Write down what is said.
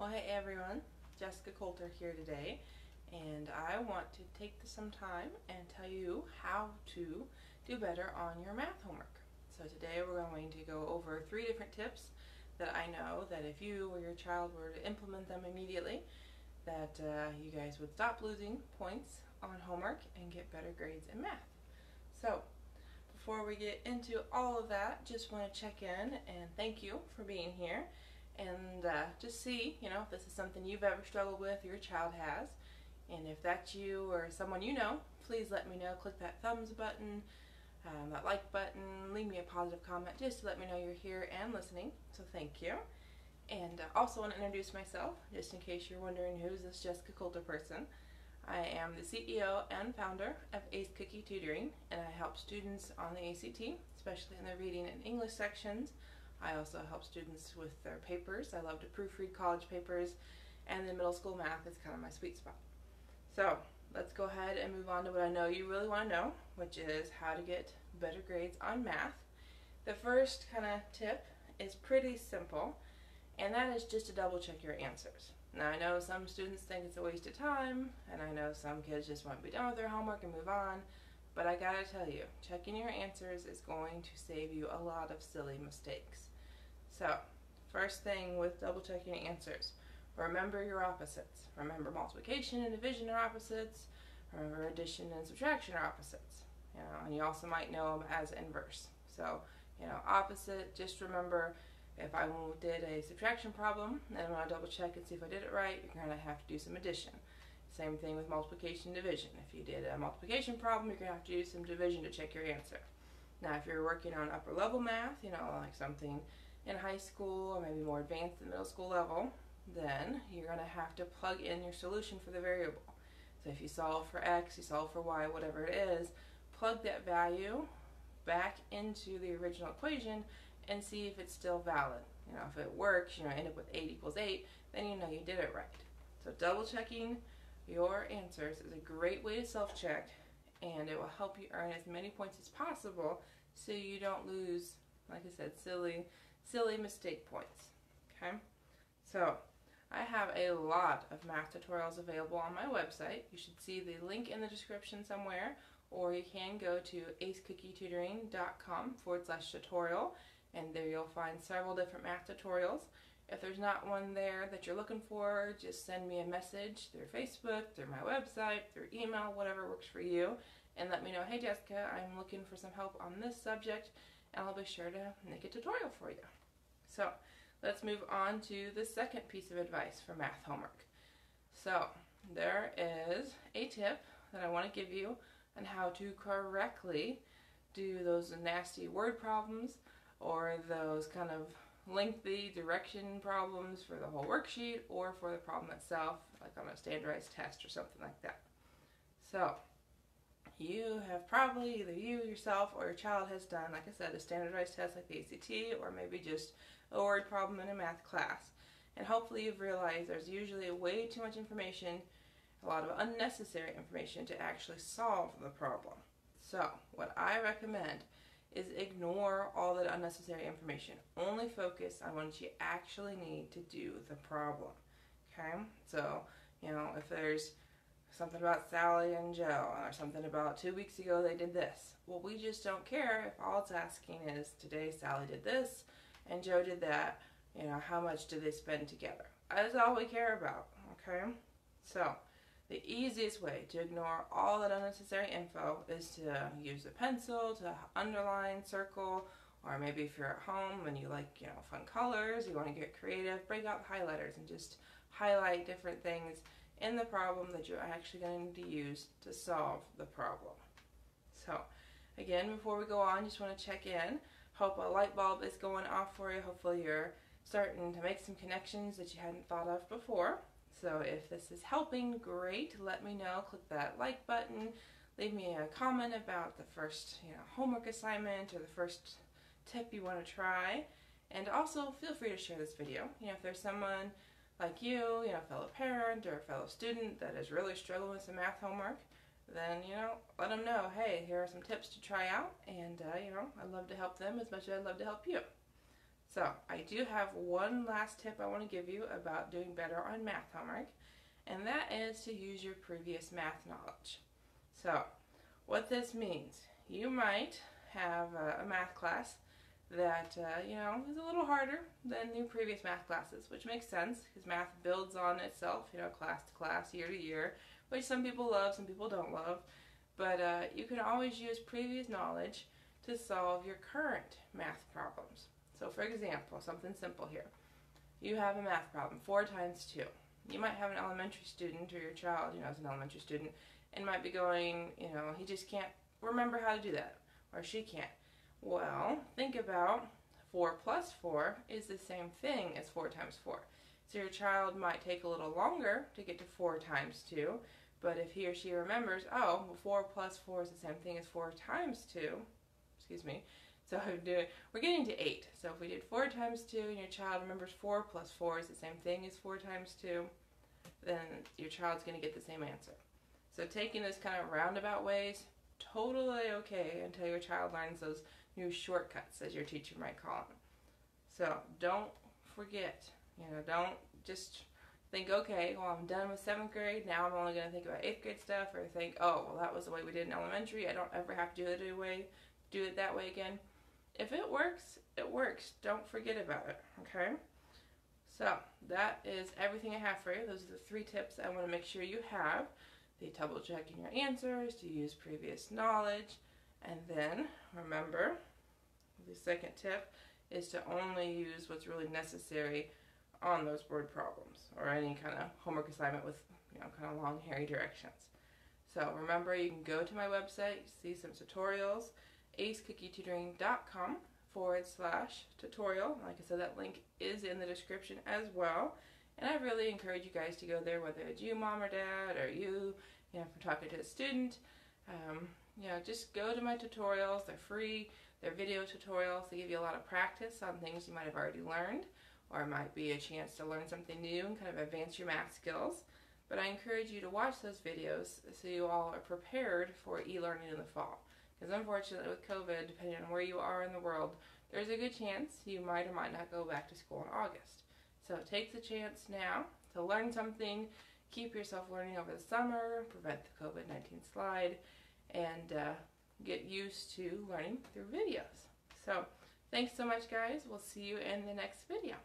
Well, hey everyone, Jessica Coulter here today, and I want to take some time and tell you how to do better on your math homework. So today we're going to go over 3 different tips that I know that if you or your child were to implement them immediately, that you guys would stop losing points on homework and get better grades in math. So before we get into all of that, just want to check in and thank you for being here and just see, if this is something you've ever struggled with or your child has. And if that's you or someone you know, please let me know. Click that thumbs button, that like button, leave me a positive comment just to let me know you're here and listening. So thank you. And also want to introduce myself, just in case you're wondering who's this Jessica Coulter person. I am the CEO and founder of Ace Cookie Tutoring, and I help students on the ACT, especially in their reading and English sections. I also help students with their papers. I love to proofread college papers, and then middle school math is kind of my sweet spot. So let's go ahead and move on to what I know you really want to know, which is how to get better grades on math. The first kind of tip is pretty simple, and that is just to double check your answers. Now I know some students think it's a waste of time, and I know some kids just want to be done with their homework and move on, but I gotta tell you, checking your answers is going to save you a lot of silly mistakes. So, first thing with double checking your answers, remember your opposites. Remember multiplication and division are opposites. Remember addition and subtraction are opposites. And you also might know them as inverse. So, opposite, just remember if I did a subtraction problem and I want to double check and see if I did it right, you're going to have to do some addition. Same thing with multiplication and division. If you did a multiplication problem, you're going to have to do some division to check your answer. Now if you're working on upper level math, like something in high school or maybe more advanced in middle school level, then you're going to have to plug in your solution for the variable. So if you solve for x, you solve for y, whatever it is, plug that value back into the original equation and see if it's still valid. If it works, end up with 8 equals 8, then you know you did it right. So double checking your answers is a great way to self-check, and it will help you earn as many points as possible so you don't lose, like I said, silly mistake points. Okay? So I have a lot of math tutorials available on my website. You should see the link in the description somewhere, or you can go to acecookie-tutoring.com/tutorial, and there you'll find several different math tutorials. If there's not one there that you're looking for, just send me a message through Facebook, through my website, through email, whatever works for you, and let me know, hey Jessica, I'm looking for some help on this subject, and I'll be sure to make a tutorial for you. So let's move on to the second piece of advice for math homework. So there is a tip that I want to give you on how to correctly do those nasty word problems or those kind of lengthy direction problems for the whole worksheet or for the problem itself, like on a standardized test or something like that. So you have probably, either you yourself or your child has done, like I said, a standardized test like the ACT, or maybe just a word problem in a math class. And hopefully you've realized there's usually way too much information, a lot of unnecessary information to actually solve the problem. So what I recommend is ignore all that unnecessary information. Only focus on what you actually need to do the problem. Okay? So, if there's something about Sally and Joe, or something about 2 weeks ago they did this. Well, we just don't care if all it's asking is today Sally did this and Joe did that. How much did they spend together? That's all we care about. Okay? So the easiest way to ignore all that unnecessary info is to use a pencil to underline, circle, or maybe if you're at home and you like, fun colors, you want to get creative, break out the highlighters and just highlight different things in the problem that you're actually going to use to solve the problem. So again, before we go on, just want to check in. Hope a light bulb is going off for you. Hopefully you're starting to make some connections that you hadn't thought of before. So if this is helping, great. Let me know. Click that like button. Leave me a comment about the first homework assignment or the first tip you want to try. And also feel free to share this video. If there's someone like you, a fellow parent or a fellow student that is really struggling with some math homework, then, let them know, hey, here are some tips to try out. And, I'd love to help them as much as I'd love to help you. So I do have one last tip I want to give you about doing better on math homework, and that is to use your previous math knowledge. So what this means, you might have a math class that is a little harder than your previous math classes, which makes sense because math builds on itself, class to class, year to year, which some people love, some people don't love. But you can always use previous knowledge to solve your current math problems. So for example, something simple here. You have a math problem, 4 times 2. You might have an elementary student, or your child, is an elementary student, and might be going, he just can't remember how to do that, or she can't. Well, think about 4 plus 4 is the same thing as 4 times 4. So your child might take a little longer to get to 4 times 2, but if he or she remembers, oh, 4 plus 4 is the same thing as 4 times 2, so we're getting to 8. So if we did 4 times 2 and your child remembers 4 plus 4 is the same thing as 4 times 2, then your child's going to get the same answer. So taking this kind of roundabout ways, totally okay until your child learns those new shortcuts, as your teacher might call them. So don't forget, don't just think, okay, well, I'm done with 7th grade, now I'm only going to think about 8th grade stuff, or think, oh, well, that was the way we did in elementary, I don't ever have to do it that way again. If it works, it works. Don't forget about it, okay? So that is everything I have for you. Those are the 3 tips I want to make sure you have. The double checking your answers, to use previous knowledge, and then remember, the second tip is to only use what's really necessary on those word problems or any kind of homework assignment with kind of long, hairy directions. So remember, you can go to my website, see some tutorials, acecookie-tutoring.com/tutorial. Like I said, that link is in the description as well. And I really encourage you guys to go there, whether it's you, mom or dad, or you, for talking to a student. Just go to my tutorials. They're free. They're video tutorials. They give you a lot of practice on things you might have already learned, or it might be a chance to learn something new and kind of advance your math skills. But I encourage you to watch those videos so you all are prepared for e-learning in the fall. Because unfortunately with COVID, depending on where you are in the world, there's a good chance you might or might not go back to school in August. So take the chance now to learn something, keep yourself learning over the summer, prevent the COVID-19 slide, and get used to learning through videos. So thanks so much, guys. We'll see you in the next video.